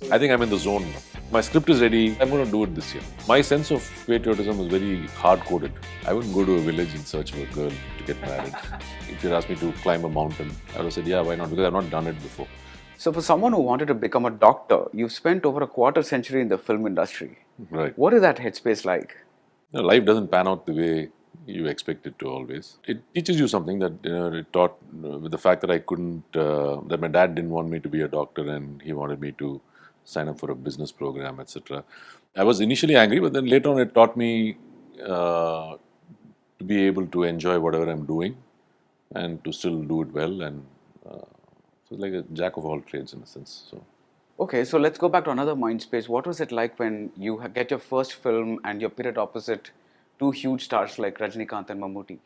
I think I'm in the zone now. My script is ready. I'm going to do it this year. My sense of patriotism is very hard-coded. I wouldn't go to a village in search of a girl to get married. If you'd asked me to climb a mountain, I would have said, yeah, why not? Because I've not done it before. So for someone who wanted to become a doctor, you've spent over a quarter century in the film industry. Right. What is that headspace like? Life doesn't pan out the way you expect it to always. It teaches you something that, it taught with the fact that I couldn't, that my dad didn't want me to be a doctor and he wanted me to sign up for a business program, etc. I was initially angry, but then later on it taught me to be able to enjoy whatever I'm doing and to still do it well. And so it's like a jack of all trades in a sense. So. Okay, so let's go back to another mind space. What was it like when you get your first film and you're pitted opposite two huge stars like Rajinikanth and Mammootty?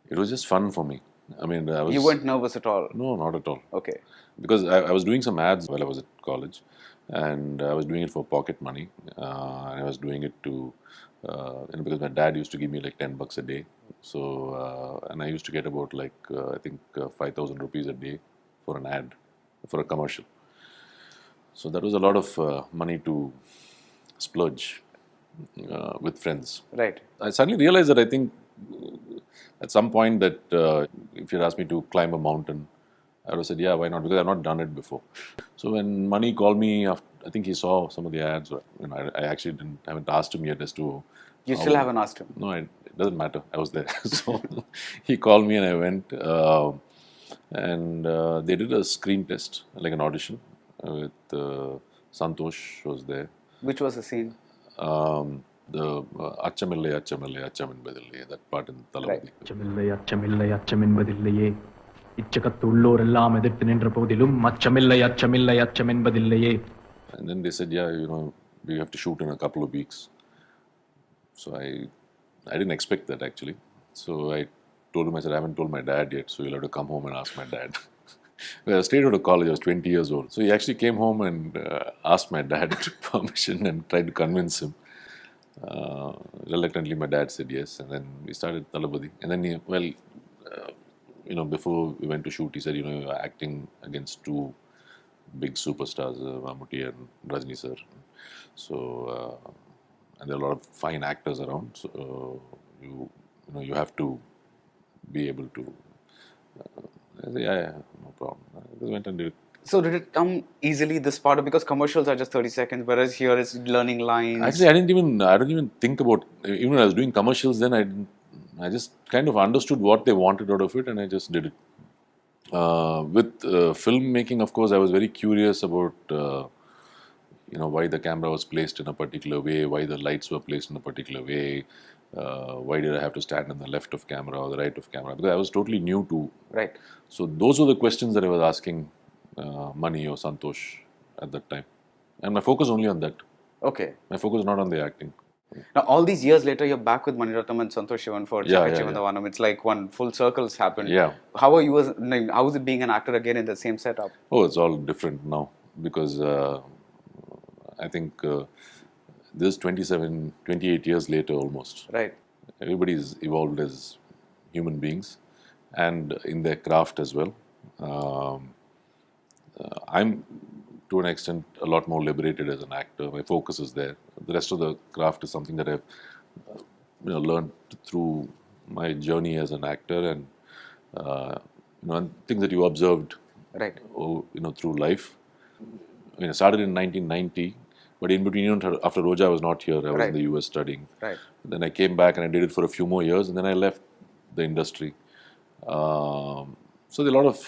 It was just fun for me. I mean, You weren't nervous at all? No, not at all. Okay. Because I was doing some ads while I was at college, and I was doing it for pocket money. And I was doing it to, because my dad used to give me like $10 a day. So, and I used to get about like, I think 5,000 rupees a day for an ad, for a commercial. So that was a lot of money to splurge with friends. Right. I suddenly realized that I think at some point that if you'd asked me to climb a mountain, I would have said, yeah, why not? Because I've not done it before. So when Mani called me, after, I think he saw some of the ads. I actually haven't asked him yet as to. You still haven't asked him? No, it doesn't matter. I was there. So he called me and I went. And they did a screen test, like an audition with Santosh was there. Which was the scene? The Achamille, Achamin Badille, that part in Talabadi. அச்சமில்லை இச்சகத்துள்ளோரெல்லாம் எதிர்த்து நின்ற போதிலும் அச்சமில்லை And then they said, yeah, we have to shoot in a couple of weeks. So I didn't expect that actually. So I told him, I said, I haven't told my dad yet, so you'll have to come home and ask my dad. Well, I stayed out of college, I was 20 years old. So he actually came home and asked my dad permission and tried to convince him. Reluctantly, my dad said yes, and then we started Talabadi. And then, before we went to shoot, he said, you're acting against two big superstars, Mammootty and Rajni sir. So, and there are a lot of fine actors around. So, you have to be able to. I said, yeah, no problem. I just went and did it. So did it come easily, this part? Because commercials are just 30 seconds, whereas here it's learning lines. Actually, I don't even think about, even when I was doing commercials then, I just kind of understood what they wanted out of it and I just did it. With filmmaking, of course, I was very curious about, why the camera was placed in a particular way, why the lights were placed in a particular way, why did I have to stand on the left of camera or the right of camera, because I was totally new to. Right. So those were the questions that I was asking Mani or Santosh at that time. And my focus only on that. Okay. My focus not on the acting. Now, all these years later, you're back with Mani Ratnam and Santosh Shivan for Chikachivandavanam. It's like one full circle's happened. Yeah. How is it being an actor again in the same setup? Oh, it's all different now because I think this is 28 years later almost. Right. Everybody's evolved as human beings and in their craft as well. I'm, to an extent, a lot more liberated as an actor. My focus is there. The rest of the craft is something that I've learned through my journey as an actor and things that you observed right. Through life. I started in 1990, but in between, after Roja, I was not here. I was in the US studying. Right. Then I came back and I did it for a few more years, and then I left the industry. So there are a lot of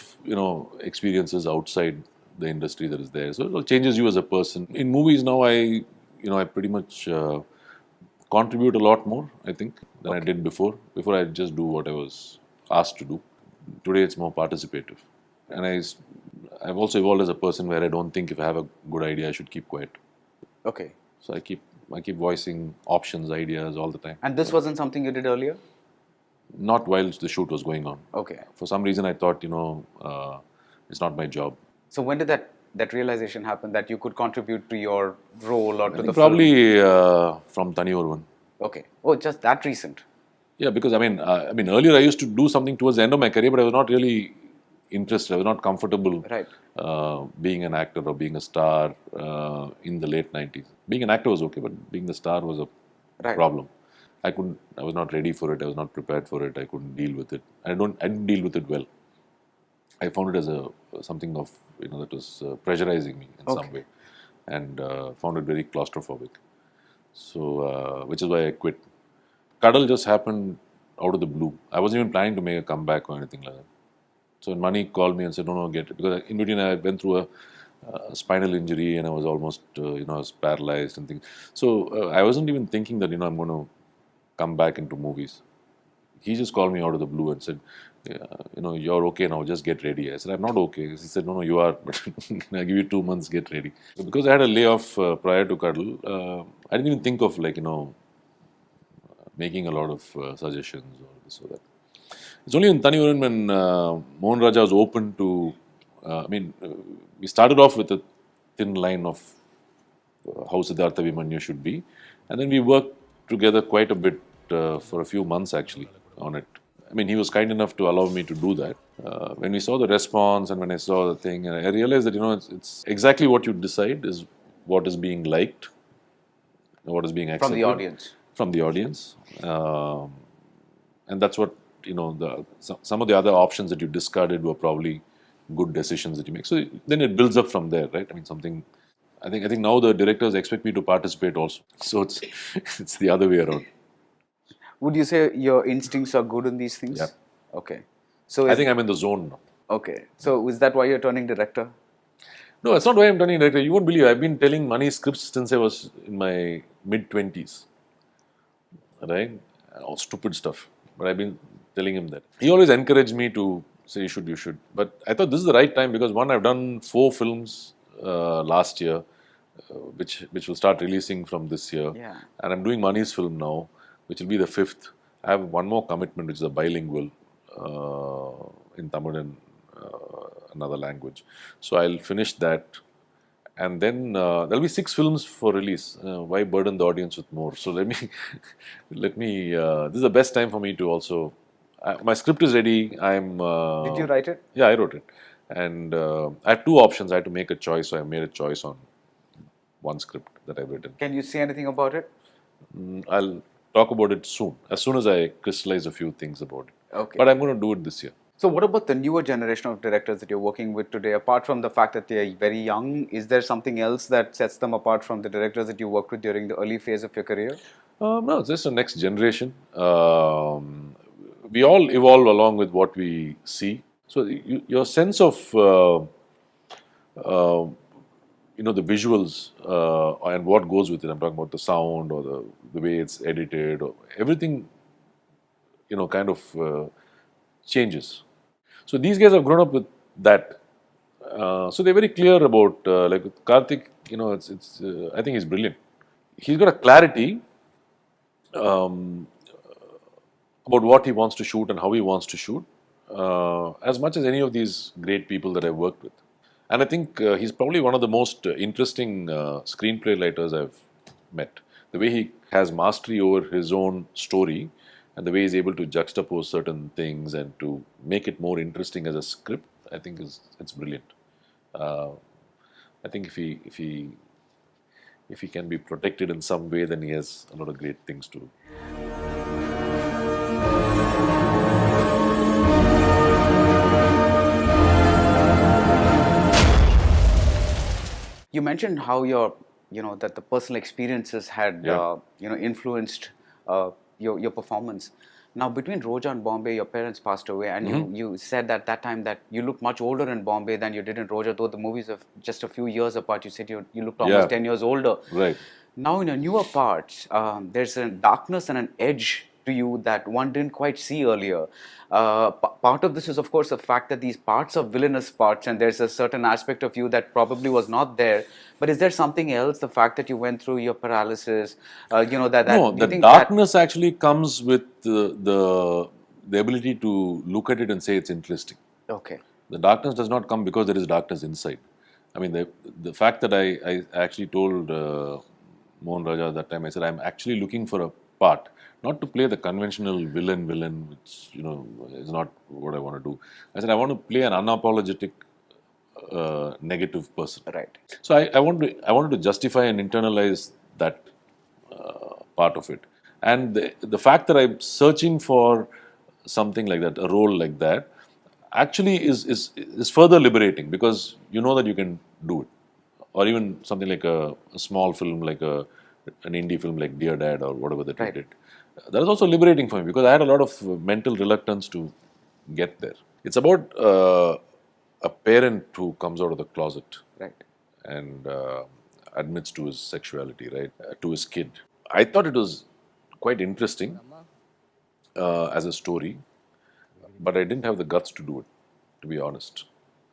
experiences outside the industry that is there. So it changes you as a person. In movies now, I pretty much contribute a lot more, I think, than I did before. Before I just do what I was asked to do. Today it's more participative. And I've also evolved as a person where I don't think if I have a good idea, I should keep quiet. Okay. So I keep voicing options, ideas all the time. And this wasn't something you did earlier? Not while the shoot was going on. Okay. For some reason, I thought, it's not my job. So when did that realization happen that you could contribute to your role or to the probably from Tani Orvan. Okay. Oh, just that recent? Yeah, because I mean, earlier I used to do something towards the end of my career, but I was not really interested. I was not comfortable Right. being an actor or being a star in the late 90s. Being an actor was okay, but being the star was a Right. problem. I was not ready for it. I was not prepared for it. I couldn't deal with it. I didn't deal with it well. I found it as something of, that was pressurizing me in some way, and found it very claustrophobic. So, which is why I quit. Cuddle just happened out of the blue. I wasn't even planning to make a comeback or anything like that. So when Mani called me and said, no, get it. Because in between I went through a spinal injury and I was almost, I was paralyzed and things. So I wasn't even thinking that, I'm going to come back into movies. He just called me out of the blue and said, you're okay now, just get ready. I said, I'm not okay. He said, no, you are, but I'll give you 2 months, get ready. So because I had a layoff prior to Cuddle, I didn't even think of making a lot of suggestions or this or that. It's only in Tanivaran when Mohan Raja was open to, we started off with a thin line of how Siddhartha Vimanyu should be. And then we worked together quite a bit for a few months actually on it. I mean, he was kind enough to allow me to do that. When we saw the response and when I saw the thing, I realized that, it's exactly what you decide is what is being liked, what is being accepted. From the audience. From the audience. And that's what, some of the other options that you discarded were probably good decisions that you make. So then it builds up from there, right? I mean, I think now the directors expect me to participate also. So it's the other way around. Would you say your instincts are good in these things? Yeah. Okay. So I think I'm in the zone now. Okay. So is that why you're turning director? No, that's not why I'm turning director. You won't believe I've been telling Mani scripts since I was in my mid-20s. Right? All stupid stuff. But I've been telling him that. He always encouraged me to say, you should. But I thought this is the right time because one, I've done 4 films last year, which will start releasing from this year. Yeah. And I'm doing Mani's film now, which will be the 5th. I have one more commitment, which is a bilingual in Tamil and another language. So I'll finish that. And then there'll be 6 films for release. Why burden the audience with more? So let me, this is the best time for me to also, my script is ready. Did you write it? Yeah, I wrote it. And I had 2 options. I had to make a choice. So I made a choice on one script that I've written. Can you say anything about it? I'll talk about it soon. As soon as I crystallize a few things about it. Okay. But I'm going to do it this year. So what about the newer generation of directors that you're working with today? Apart from the fact that they're very young, is there something else that sets them apart from the directors that you worked with during the early phase of your career? No, it's just the next generation. We all evolve along with what we see. So your sense of, the visuals and what goes with it. I'm talking about the sound or the way it's edited or everything, kind of changes. So these guys have grown up with that. So they're very clear about, like with Karthik, I think he's brilliant. He's got a clarity about what he wants to shoot and how he wants to shoot, as much as any of these great people that I've worked with. And I think he's probably one of the most interesting screenplay writers I've met. The way he has mastery over his own story and the way he's able to juxtapose certain things and to make it more interesting as a script, I think it's brilliant. I think if he can be protected in some way, then he has a lot of great things to do. You mentioned how that the personal experiences had, influenced your performance. Now, between Roja and Bombay, your parents passed away, and you said at that time that you looked much older in Bombay than you did in Roja, though the movies are just a few years apart. You said you looked almost 10 years older. Right. Now, in your newer parts, there's a darkness and an edge to you that one didn't quite see earlier. Part of this is, of course, the fact that these parts are villainous parts, and there's a certain aspect of you that probably was not there. But is there something else? The fact that you went through your paralysis, No, the darkness actually comes with the ability to look at it and say it's interesting. Okay. The darkness does not come because there is darkness inside. I mean, the fact that I actually told Mohan Raja at that time, I said, I'm actually looking for a part, not to play the conventional villain, which is not what I want to do. I said I want to play an unapologetic negative person. Right. So I wanted to justify and internalize that part of it, and the fact that I'm searching for something like that, a role like that, actually is further liberating, because you know that you can do it, or even something like a small film, like an indie film like Dear Dad or whatever that we Right. did. That is also liberating for me, because I had a lot of mental reluctance to get there. It's about a parent who comes out of the closet Right. and admits to his sexuality, right, to his kid. I thought it was quite interesting as a story, but I didn't have the guts to do it, to be honest.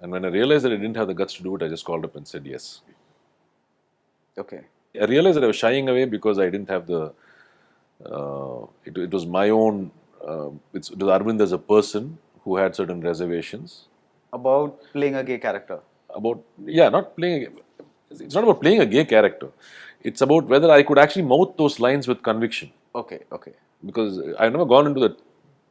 And when I realized that I didn't have the guts to do it, I just called up and said yes. Okay. I realized that I was shying away because I didn't have the. It was my own. It was Arvind as a person who had certain reservations About playing a gay character. about, yeah, not playing. It's not about playing a gay character. It's about whether I could actually mouth those lines with conviction. Okay. Okay. Because I've never gone into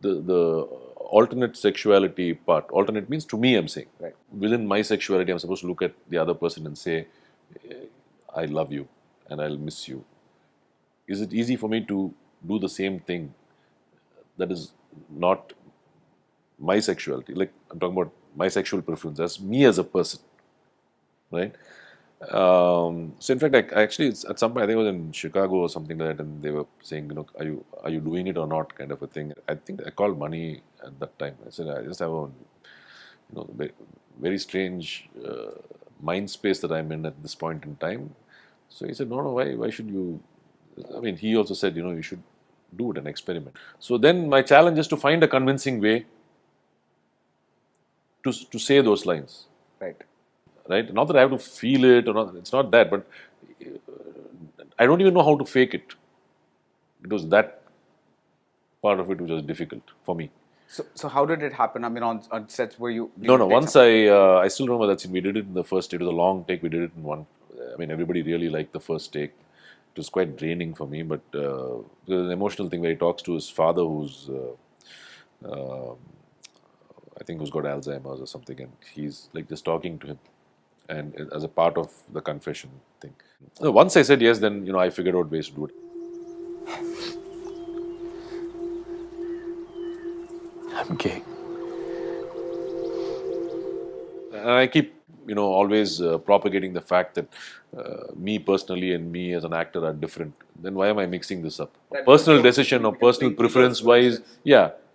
the alternate sexuality part. Alternate means, to me, I'm saying, Right. within my sexuality, I'm supposed to look at the other person and say, I love you and I'll miss you. Is it easy for me to do the same thing that is not my sexuality? Like, I'm talking about my sexual preference as me as a person, right? So in fact, I actually, at some point, I think it was in Chicago or something like that, and they were saying, are you doing it or not, kind of a thing. I think I called Money at that time. I said, I just have a very strange mind space that I'm in at this point in time. So he said, no, why should you? I mean, he also said, you should do it and experiment. So then my challenge is to find a convincing way to say those lines. Right. Right? Not that I have to feel it, or not, it's not that, but I don't even know how to fake it. It was that part of it which was difficult for me. So how did it happen? I mean, on sets where you No. take Once some- I still remember that scene. We did it in the first take. It was a long take. We did it in one. I mean, everybody really liked the first take. It was quite draining for me, but there's an emotional thing where he talks to his father, who's I think who's got Alzheimer's or something, and he's like just talking to him, and as a part of the confession thing. So once I said yes, then I figured out ways to do it. I'm gay. And I keep, always propagating the fact that me personally and me as an actor are different. Then why am I mixing this up? That Personal because decision or you can personal bring preference, people's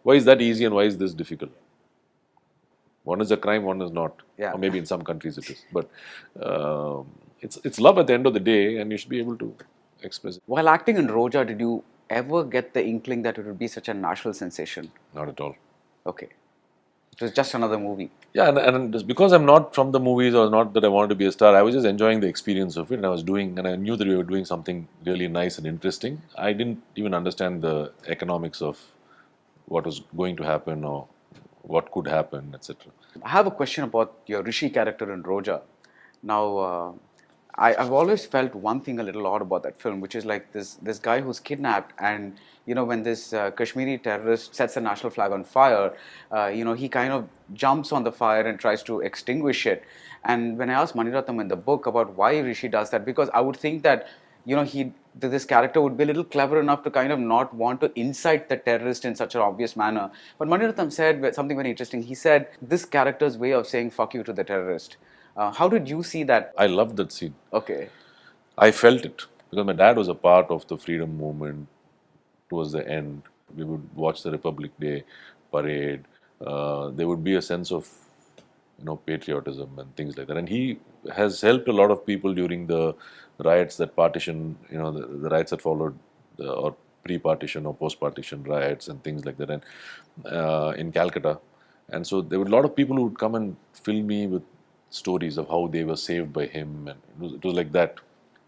why is that easy and why is this difficult? One is a crime, one is not. Yeah. Or maybe in some countries it is. But it's love at the end of the day, and you should be able to express it. While acting in Roja, did you ever get the inkling that it would be such a national sensation? Not at all. Okay. It was just another movie. Yeah, and just because I'm not from the movies, or not that I wanted to be a star, I was just enjoying the experience of it, and I knew that we were doing something really nice and interesting. I didn't even understand the economics of what was going to happen or what could happen, etc. I have a question about your Rishi character in Roja. Now, I've always felt one thing a little odd about that film, which is like this guy who's kidnapped, and when this Kashmiri terrorist sets the national flag on fire, he kind of jumps on the fire and tries to extinguish it. And when I asked Maniratnam in the book about why Rishi does that, because I would think that this character would be a little clever enough to kind of not want to incite the terrorist in such an obvious manner. But Maniratnam said something very interesting. He said this character's way of saying "fuck you" to the terrorist. How did you see that? I loved that scene. Okay. I felt it because my dad was a part of the freedom movement towards the end. We would watch the Republic Day parade. There would be a sense of patriotism and things like that. And he has helped a lot of people during the riots that partition, the riots that followed, or pre-partition or post-partition riots and things like that, and in Calcutta. And so there were a lot of people who would come and fill me with stories of how they were saved by him, and it was like that.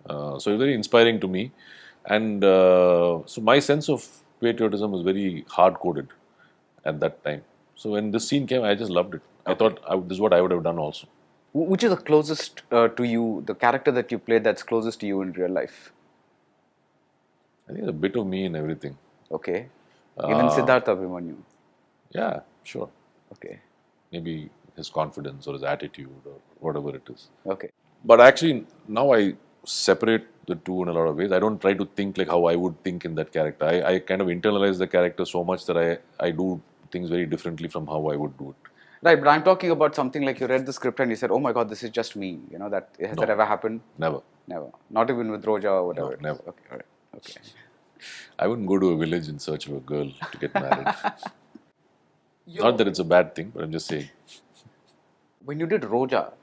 So it was very inspiring to me, and so my sense of patriotism was very hard-coded at that time. So when this scene came, I just loved it. I thought this is what I would have done also. Which is the closest to you, the character that you played that's closest to you in real life? I think there's a bit of me in everything. Okay. Even Siddhartha Abhimanyu. Yeah, sure. Okay. Maybe his confidence or his attitude or whatever it is. Okay. But actually, now I separate the two in a lot of ways. I don't try to think like how I would think in that character. I kind of internalize the character so much that I do things very differently from how I would do it. Right, but I'm talking about something like you read the script and you said, "Oh my God, this is just me." You know that has that No. ever happened? Never. Never. Not even with Roja or whatever. No, it is. never. Okay. All right. Okay. I wouldn't go to a village in search of a girl to get married. Not that it's a bad thing, but I'm just saying. When you did Roja,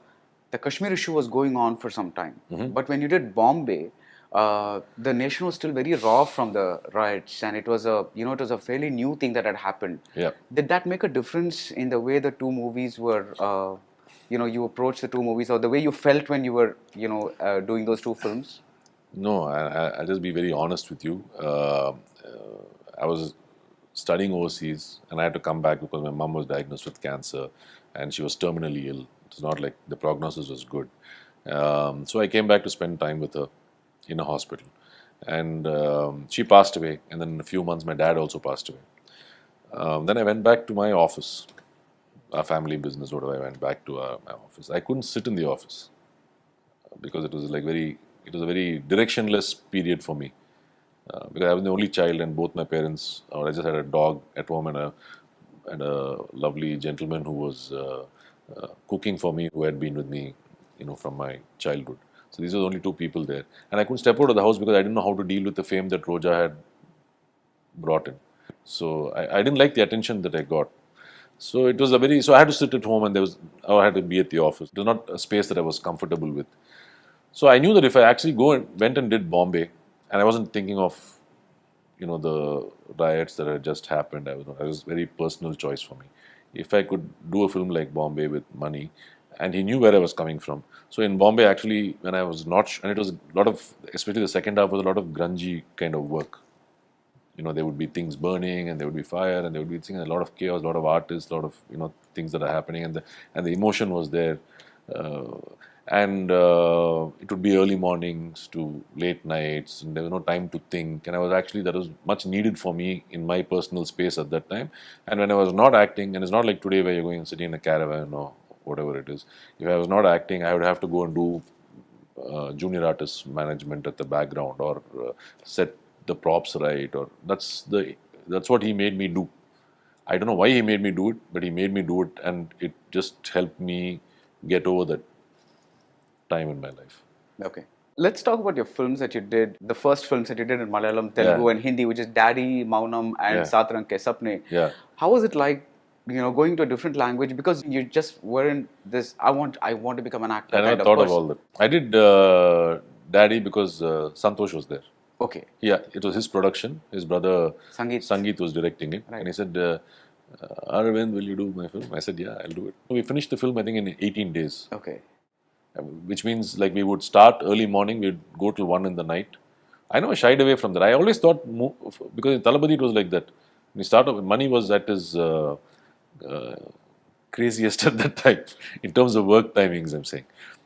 the Kashmir issue was going on for some time. Mm-hmm. But when you did Bombay, the nation was still very raw from the riots, and it was a fairly new thing that had happened. Yeah. Did that make a difference in the way the two movies were, you approached the two movies, or the way you felt when you were, doing those two films? No, I'll just be very honest with you. I was studying overseas and I had to come back because my mom was diagnosed with cancer and she was terminally ill. It's not like the prognosis was good. So I came back to spend time with her in a hospital. And she passed away. And then in a few months, my dad also passed away. Then I went back to my office, our family business, whatever. I went back to my office. I couldn't sit in the office because it was a very directionless period for me. Because I was the only child, and both my parents, or I just had a dog at home and a lovely gentleman who was cooking for me, who had been with me, from my childhood. So these were the only two people there, and I couldn't step out of the house because I didn't know how to deal with the fame that Roja had brought in. So I didn't like the attention that I got. So it was so I had to sit at home, and I had to be at the office. It was not a space that I was comfortable with. So I knew that if I actually went and did Bombay, and I wasn't thinking of, the riots that had just happened. It was a very personal choice for me. If I could do a film like Bombay with money, and he knew where I was coming from. So in Bombay, actually, when I was not, and it was a lot of, especially the second half was a lot of grungy kind of work. There would be things burning, and there would be fire, and there would be a lot of chaos, a lot of artists, a lot of things that are happening, and the emotion was there. And it would be early mornings to late nights, and there was no time to think. And that was much needed for me in my personal space at that time. And when I was not acting, and it's not like today where you're going and sitting in a caravan or whatever it is. If I was not acting, I would have to go and do junior artist management at the background, or set the props right, or that's what he made me do. I don't know why he made me do it, but he made me do it, and it just helped me get over that time in my life. Okay. Let's talk about your films that you did, the first films that you did in Malayalam, Telugu and Hindi, which is Daddy, Maunam and Satran Ke Sapne. Yeah. How was it like, going to a different language? Because you just weren't this, I want to become an actor. I never thought of all that. I did Daddy because Santosh was there. Okay. Yeah, it was his production. His brother Sangeet was directing it. Right. And he said, Arvind, will you do my film? I said, yeah, I'll do it. We finished the film, I think, in 18 days. Okay. Which means like we would start early morning, we'd go till 1 in the night. I never shied away from that. I always thought, because in Talabadi it was like that. When we started, money was at his craziest at that time, in terms of work timings, I'm saying.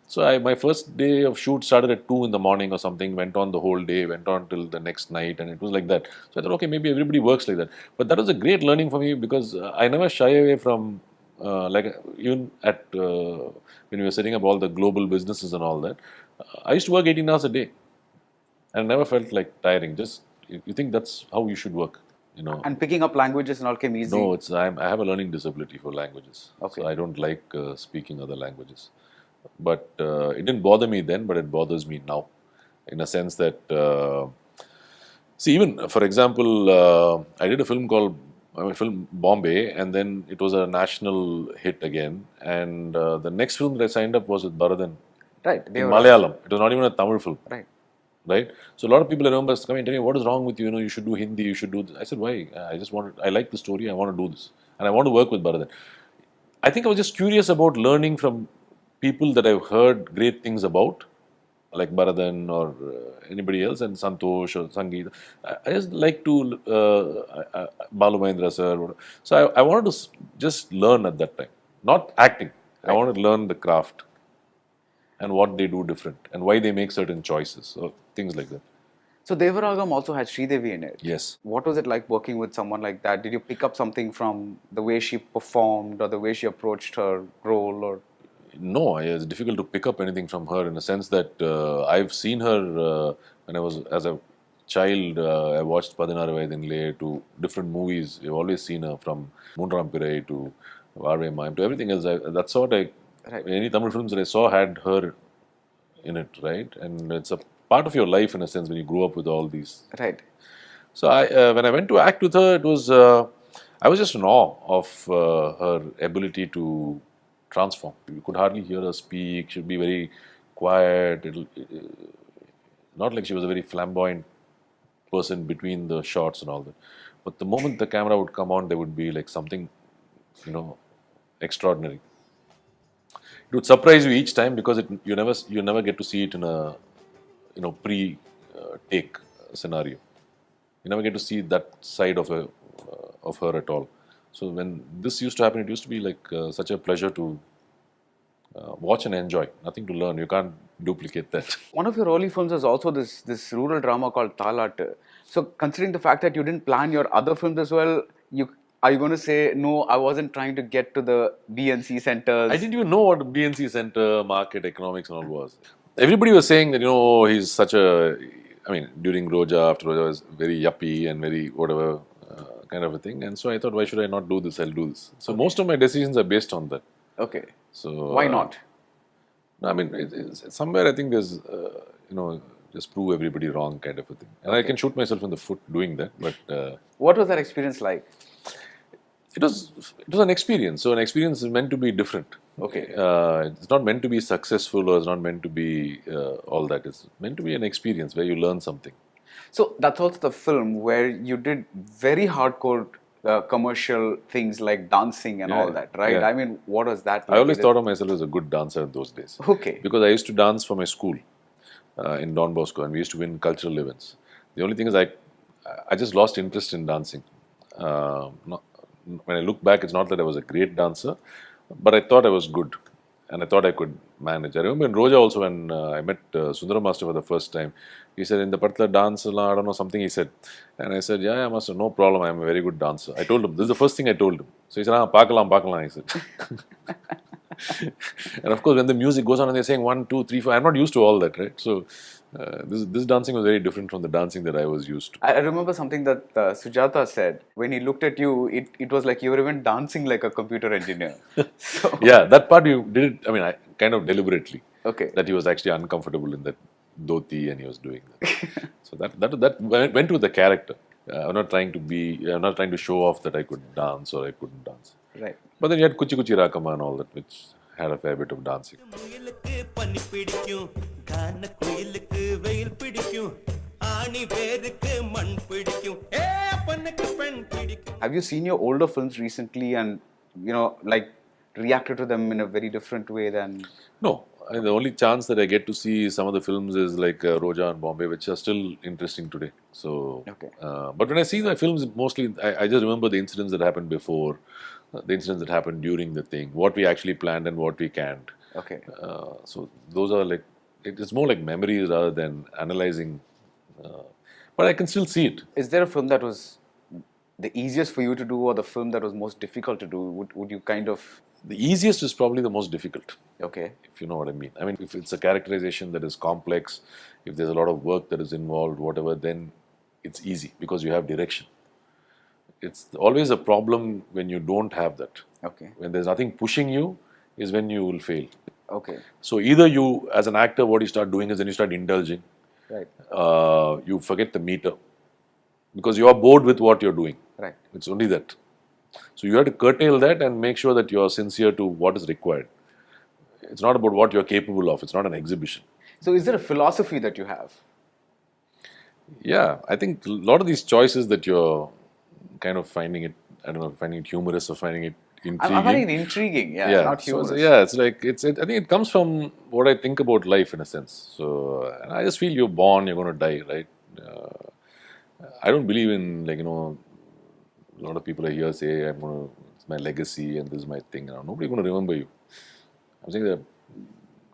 So my first day of shoot started at 2 in the morning or something, went on the whole day, went on till the next night, and it was like that. So I thought, okay, maybe everybody works like that. But that was a great learning for me, because I never shy away from, even at, when we were setting up all the global businesses and all that, I used to work 18 hours a day, and never felt like tiring. Just, you think that's how you should work. And picking up languages and all came easy? No, I have a learning disability for languages. Okay. So I don't like speaking other languages. But it didn't bother me then, but it bothers me now. In a sense that, see, even, for example, I did a film called Bombay, and then it was a national hit again. And the next film that I signed up was with Baradwaj. Right. In Malayalam. It was not even a Tamil film. Right. So a lot of people I remember coming and telling me, what is wrong with you? You should do Hindi, you should do this. I said, why? I like the story, I want to do this. And I want to work with Baradwaj. I think I was just curious about learning from people that I've heard great things about, like Bharathan or anybody else, and Santosh or Sangeet. I just like to, Balu Mahendra sir. So I wanted to just learn at that time, not acting. Right. I wanted to learn the craft and what they do different and why they make certain choices or things like that. So Devaragam also had Sridevi in it. Yes. What was it like working with someone like that? Did you pick up something from the way she performed or the way she approached her role? Or No, it's difficult to pick up anything from her in the sense that I've seen her when I was as a child. I watched Padinaru Vaidinle to different movies. You've always seen her from Moonram Pirai to Varve Mayam to everything else. That's what Right. any Tamil films that I saw had her in it, right? And it's a part of your life in a sense when you grew up with all these. right. So when I went to act with her, it was I was just in awe of her ability to transform. You could hardly hear her speak. She'd be very quiet. Not like she was a very flamboyant person between the shots and all that. But the moment the camera would come on, there would be like something, extraordinary. It would surprise you each time because you never get to see it in a pre take scenario. You never get to see that side of her at all. So when this used to happen, it used to be like such a pleasure to watch and enjoy. Nothing to learn. You can't duplicate that. One of your early films was also this rural drama called Talat. So considering the fact that you didn't plan your other films as well, are you going to say, no, I wasn't trying to get to the BNC centers? I didn't even know what BNC Center, market, economics and all was. Everybody was saying that, oh, he's such a, I mean, during Roja, after Roja was very yuppie and very whatever kind of a thing. And so I thought, why should I not do this? I'll do this. So most of my decisions are based on that. Okay. So why not? I mean, it's somewhere I think there's, just prove everybody wrong kind of a thing. And I can shoot myself in the foot doing that. But what was that experience like? It was an experience. So an experience is meant to be different. Okay. It's not meant to be successful or it's not meant to be all that. It's meant to be an experience where you learn something. So that's also the film where you did very hardcore commercial things like dancing and all that, right? Yeah. I mean, what was that like? I always thought of myself as a good dancer in those days. Okay. Because I used to dance for my school in Don Bosco and we used to win cultural events. The only thing is I just lost interest in dancing. When I look back, it's not that I was a great dancer, but I thought I was good and I thought I could manage. I remember in Roja also when I met Sundaram Master for the first time, he said, in the particular dance, I don't know, something he said. And I said, yeah, Master, no problem, I'm a very good dancer. I told him, this is the first thing I told him. So he said, paakalam, he said. And of course, when the music goes on and they're saying 1, 2, 3, 4, I'm not used to all that, right? So this dancing was very different from the dancing that I was used to. I remember something that Sujata said. When he looked at you, it was like you were even dancing like a computer engineer. So, yeah, that part you did it, I mean, I kind of deliberately. Okay. That he was actually uncomfortable in that dhoti and he was doing that. So that went with the character. I'm not trying to show off that I could dance or I couldn't dance. Right. But then you had Kuchi Kuchi Rakama and all that, which had a fair bit of dancing. Have you seen your older films recently and, like reacted to them in a very different way than... No. The only chance that I get to see some of the films is like Roja and Bombay, which are still interesting today. So, Okay. But when I see the films, mostly I just remember the incidents that happened before, the incidents that happened during the thing, what we actually planned and what we can't. Okay. So those are like, it's more like memories rather than analyzing. But I can still see it. Is there a film that was the easiest for you to do or the film that was most difficult to do? Would you kind of... The easiest is probably the most difficult. Okay. If you know what I mean. I mean, if it's a characterization that is complex, if there's a lot of work that is involved, whatever, then it's easy because you have direction. It's always a problem when you don't have that. Okay. When there's nothing pushing you is when you will fail. Okay. So either you, as an actor, what you start doing is then you start indulging. Right. You forget the meter because you are bored with what you're doing. Right. It's only that. So you have to curtail that and make sure that you're sincere to what is required. It's not about what you're capable of. It's not an exhibition. So is there a philosophy that you have? Yeah, I think a lot of these choices that you're kind of finding it, I don't know, finding it humorous or finding it intriguing. I'm finding it intriguing, yeah, not humorous. It's like, I think it comes from what I think about life in a sense. So, and I just feel you're born, you're going to die, right? I don't believe in, like, a lot of people are here say, it's my legacy and this is my thing. Nobody's going to remember you. I'm saying there are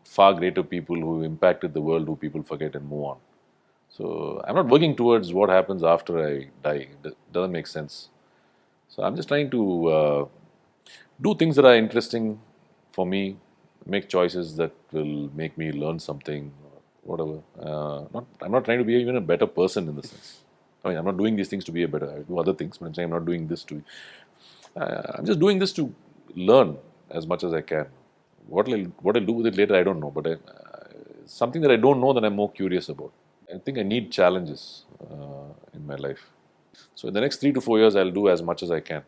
far greater people who impacted the world who people forget and move on. So I'm not working towards what happens after I die. It doesn't make sense. So I'm just trying to do things that are interesting for me, make choices that will make me learn something, whatever. I'm not trying to be even a better person in the sense. I mean, I'm not doing these things to be a better. I do other things, but I'm saying I'm not doing this to. I'm just doing this to learn as much as I can. What I'll do with it later, I don't know. But something that I don't know that I'm more curious about. I think I need challenges in my life. So in the next 3 to 4 years, I'll do as much as I can.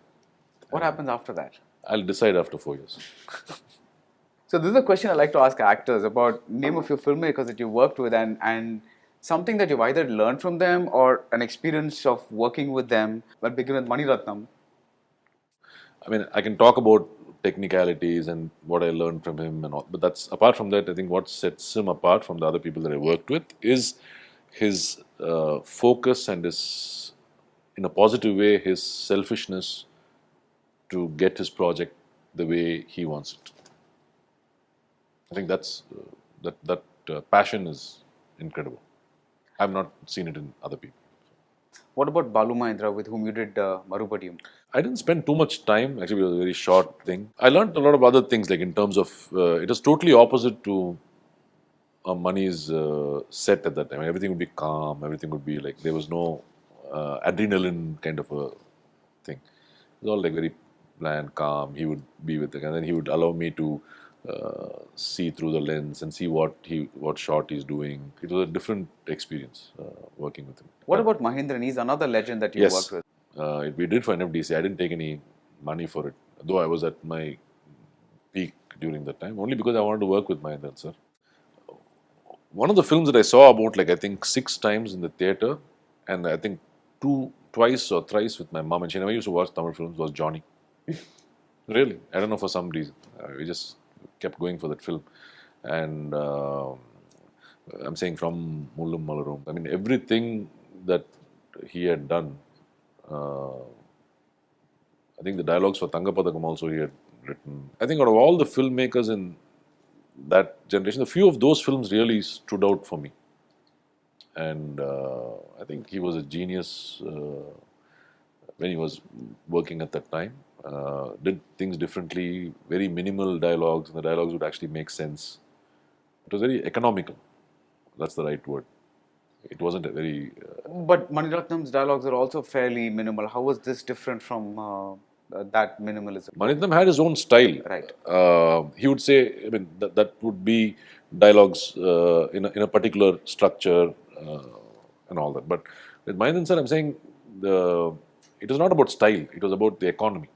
What happens after that? I'll decide after 4 years. So this is a question I like to ask actors about name of your filmmakers that you worked with and something that you've either learned from them or an experience of working with them. But begin with Mani Ratnam. I mean, I can talk about technicalities and what I learned from him and all, but that's apart from that. I think what sets him apart from the other people that I worked with is his focus and his, in a positive way, his selfishness to get his project the way he wants it. I think that's that passion is incredible. I've not seen it in other people. What about Balu Mahendra, with whom you did Marubadiyum? I didn't spend too much time. Actually, it was a very short thing. I learned a lot of other things, like in terms of it was totally opposite to Mani's set at that time. Everything would be calm. Everything would be like there was no adrenaline kind of a thing. It was all like very bland, calm. He would be with it, and then he would allow me to see through the lens and see what shot he's doing. It was a different experience working with him. What about Mahendran? He's another legend that you worked with. We did for NFDC. I didn't take any money for it, though I was at my peak during that time, only because I wanted to work with Mahendran, sir. One of the films that I saw about, like, I think 6 times in the theatre, and I think twice or thrice with my mom, and she never used to watch Tamil films, was Johnny. Really, I don't know, for some reason. We just kept going for that film. And I'm saying from Mullum Malarum. I mean, everything that he had done, I think the dialogues for Tangapadakam also he had written. I think out of all the filmmakers in that generation, a few of those films really stood out for me. And I think he was a genius when he was working at that time. Did things differently, very minimal dialogues, and the dialogues would actually make sense. It was very economical. That's the right word. It wasn't a very... But Mani Ratnam's dialogues are also fairly minimal. How was this different from that minimalism? Mani Ratnam had his own style. Right. He would say, I mean, that would be dialogues in a particular structure and all that. But with Mani Ratnam, I'm saying it was not about style. It was about the economy.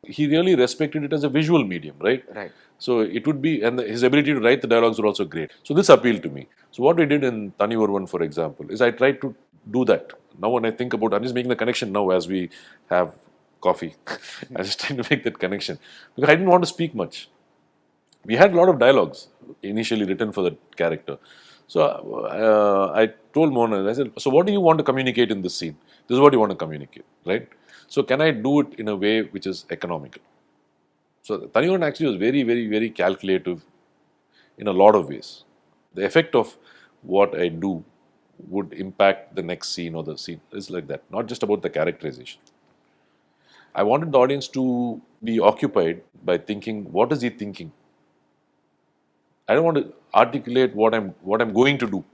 He really respected it as a visual medium, right? Right. So it would be, and his ability to write the dialogues were also great. So this appealed to me. So what we did in Tani Orvan, for example, is I tried to do that. Now when I think about it, I'm just making the connection now as we have coffee. I was just trying to make that connection. Because I didn't want to speak much. We had a lot of dialogues initially written for the character. So I told Mona, I said, so what do you want to communicate in this scene? This is what you want to communicate, right? So can I do it in a way which is economical? So Tani Orvan actually was very, very, very calculative in a lot of ways. The effect of what I do would impact the next scene or the scene. It's like that, not just about the characterization. I wanted the audience to be occupied by thinking, what is he thinking? I don't want to articulate what I'm going to do.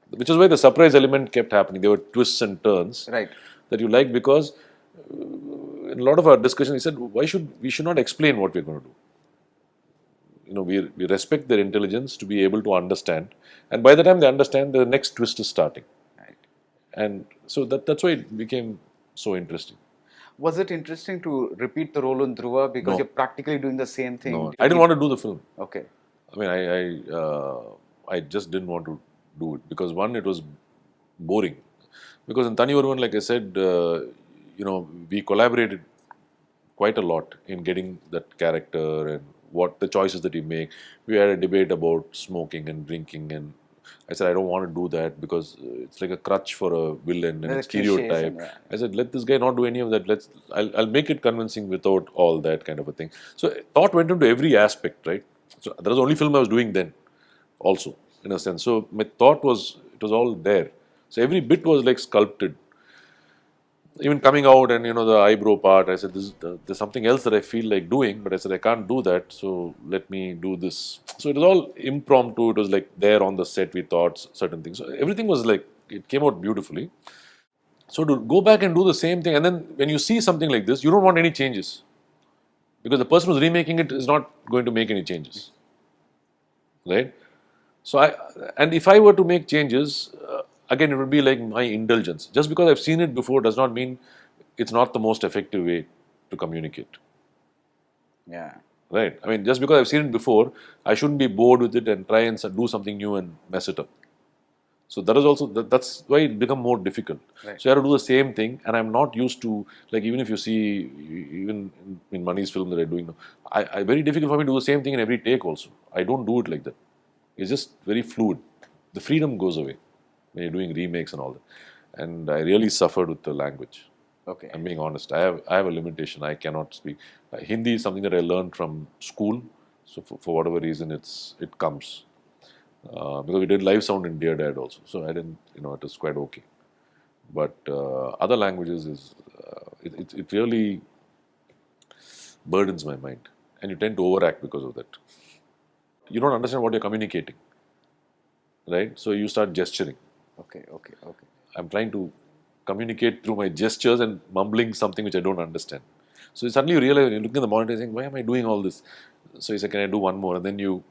Which is why the surprise element kept happening. There were twists and turns that you like, because in a lot of our discussion, he said, we should not explain what we're going to do. You know, we respect their intelligence to be able to understand, and by the time they understand, the next twist is starting. Right. And so that's why it became so interesting. Was it interesting to repeat the role in Dhruva because No. you're practically doing the same thing? No, I didn't want to do the film. Okay. I mean, I just didn't want to do it because, one, it was boring. Because in Tani Orvan, like I said, you know, we collaborated quite a lot in getting that character and what the choices that we make. We had a debate about smoking and drinking, and I said, I don't want to do that because it's like a crutch for a villain and a stereotype. I said, let this guy not do any of that. I'll make it convincing without all that kind of a thing. So thought went into every aspect, right? So that was the only film I was doing then also. in a sense. So my thought was, it was all there. So every bit was like sculpted. Even coming out and the eyebrow part, I said there's something else that I feel like doing, but I said I can't do that, so let me do this. So it was all impromptu. It was like there on the set we thought certain things. So everything was like, it came out beautifully. So to go back and do the same thing, and then when you see something like this, you don't want any changes, because the person who's remaking it is not going to make any changes, right? So and if I were to make changes, again, it would be like my indulgence. Just because I've seen it before does not mean it's not the most effective way to communicate, Yeah. right? I mean, just because I've seen it before, I shouldn't be bored with it and try and do something new and mess it up. So that is also that's why it become more difficult. Right. So I have to do the same thing, and I'm not used to, like, even if you see even in Mani's film that I'm doing now, I very difficult for me to do the same thing in every take. Also, I don't do it like that. It's just very fluid. The freedom goes away when you're doing remakes and all that. And I really suffered with the language. Okay. I'm being honest. I have a limitation. I cannot speak. Hindi is something that I learned from school. So for whatever reason, it comes. Because we did live sound in Dear Dad also. So I didn't, it was quite okay. But other languages it really burdens my mind. And you tend to overact because of that. You don't understand what you're communicating, right? So you start gesturing. Okay. I'm trying to communicate through my gestures and mumbling something which I don't understand. So suddenly you realize when you're looking at the monitor saying, why am I doing all this? So you say, can I do one more? And then you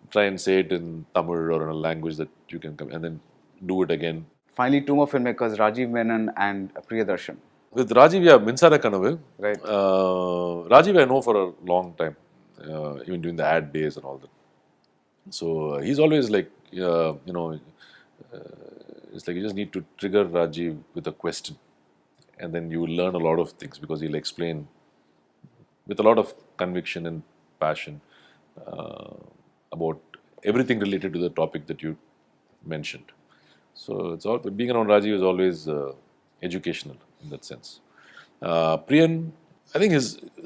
try and say it in Tamil or in a language that you can come, and then do it again. Finally, two more filmmakers, Rajiv Menon and Priyadarshan. With Rajiv, yeah, Minsara Kanavu. Right. Rajiv I know for a long time, even during the ad days and all that. So he's always like, it's like you just need to trigger Rajiv with a question, and then you will learn a lot of things, because he'll explain with a lot of conviction and passion about everything related to the topic that you mentioned. So it's all, being around Rajiv is always educational in that sense. Priyan, I think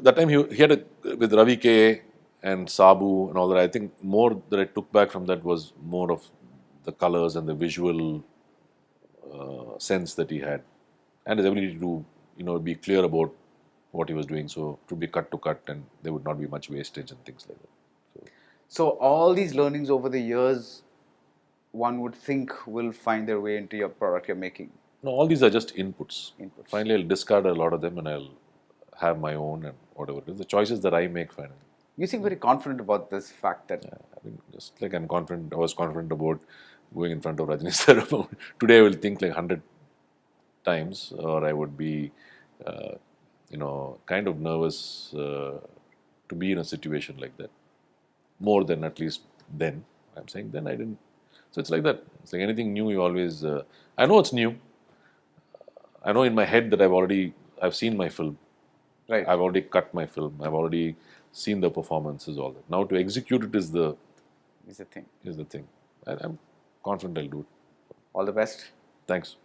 that time he had with Ravi K and Sabu and all that. I think more that I took back from that was more of the colors and the visual sense that he had, and his ability to be clear about what he was doing. So to be cut to cut, and there would not be much wastage and things like that. So all these learnings over the years, one would think will find their way into your product you're making. No, all these are just inputs. Finally, I'll discard a lot of them and I'll have my own and whatever it is. The choices that I make finally. You seem very confident about this fact that... Yeah, I mean, just like I was confident about going in front of Rajni sir. Today I will think like 100 times, or I would be, kind of nervous to be in a situation like that. More than at least then. I'm saying then I didn't. So it's like that. It's like anything new, you always... I know it's new. I know in my head that I've seen my film. Right. I've already cut my film. I've already seen the performances, all that. Now to execute it is the thing. I'm confident I'll do it. All the best. Thanks.